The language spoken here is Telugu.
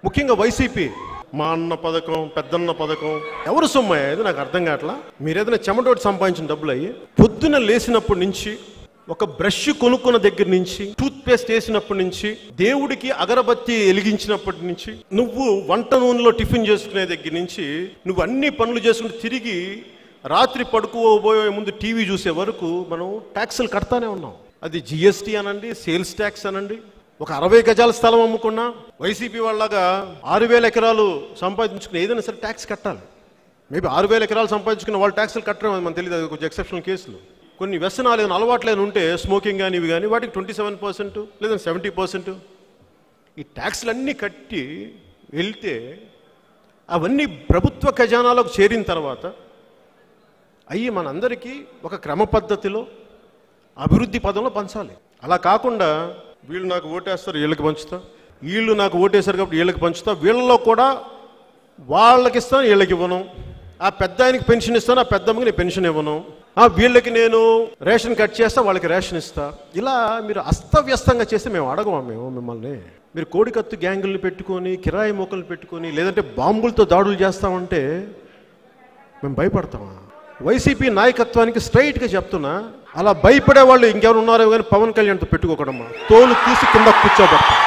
ముఖ్యంగా వైసీపీ మా అన్న పథకం, పెద్దన్న పథకం ఎవరు సొమ్ము అయ్యేది నాకు అర్థం కావట్లా. మీరు ఏదైనా చెమటోటి సంపాదించిన డబ్బులు అయ్యి పొద్దున లేచినప్పటి నుంచి, ఒక బ్రష్ కొనుక్కున్న దగ్గర నుంచి, టూత్ పేస్ట్ వేసినప్పటి నుంచి, దేవుడికి అగరబత్తి వెలిగించినప్పటి నుంచి, నువ్వు వంట నూనెలో టిఫిన్ చేసుకునే దగ్గర నుంచి, నువ్వు అన్ని పనులు చేసుకుంటూ తిరిగి రాత్రి పడుకోబోయే ముందు టీవీ చూసే వరకు మనం ట్యాక్సులు కడతానే ఉన్నాం. అది జిఎస్టీ అనండి, సేల్స్ ట్యాక్స్ అనండి. ఒక 60 గజాల స్థలం అమ్ముకున్నా వైసీపీ వాళ్ళగా 6,000 ఎకరాలు సంపాదించుకుని ఏదైనా సరే ట్యాక్స్ కట్టాలి. మేబీ 6,000 ఎకరాలు సంపాదించుకున్న వాళ్ళు ట్యాక్సులు కట్టడం మనకు తెలియదు, అది కొంచెం ఎక్సెప్షనల్ కేసులు. కొన్ని వ్యసనాలు ఏదైనా అలవాట్లేని ఉంటే స్మోకింగ్ కానీ ఇవి కానీ వాటికి 27% లేదా 70% ఈ ట్యాక్స్లన్నీ కట్టి వెళ్తే అవన్నీ ప్రభుత్వ ఖజానాలోకి చేరిన తర్వాత అయ్యి మనందరికీ ఒక క్రమ పద్ధతిలో అభివృద్ధి పదంలో పంచాలి. అలా కాకుండా వీళ్ళు నాకు ఓటేస్తారు వీళ్ళకి పంచుతా, వీళ్ళు నాకు ఓటేశారు కాబట్టి వీళ్ళకి పంచుతా, వీళ్ళలో కూడా వాళ్ళకి ఇస్తాను వీళ్ళకి ఇవ్వను, ఆ పెద్ద ఆయనకి పెన్షన్ ఇస్తాను ఆ పెద్దమ్మకి నేను పెన్షన్ ఇవ్వను, వీళ్ళకి నేను రేషన్ కట్ చేస్తా వాళ్ళకి రేషన్ ఇస్తా. ఇలా మీరు అస్తవ్యస్తంగా చేస్తే మేము అడగమా మిమ్మల్ని. మీరు కోడికత్తు గ్యాంగుల్ని పెట్టుకొని, కిరాయి మోకలు పెట్టుకొని, లేదంటే బాంబులతో దాడులు చేస్తామంటే మేము భయపడతామా? వైసీపీ నాయకత్వానికి స్ట్రైట్గా చెప్తున్నా, అలా భయపడే వాళ్ళు ఇంకెవరు ఉన్నారో కానీ పవన్ కళ్యాణ్తో పెట్టుకోకడమ్మా, తోలు తీసి కింద కూర్చోబెడతాం.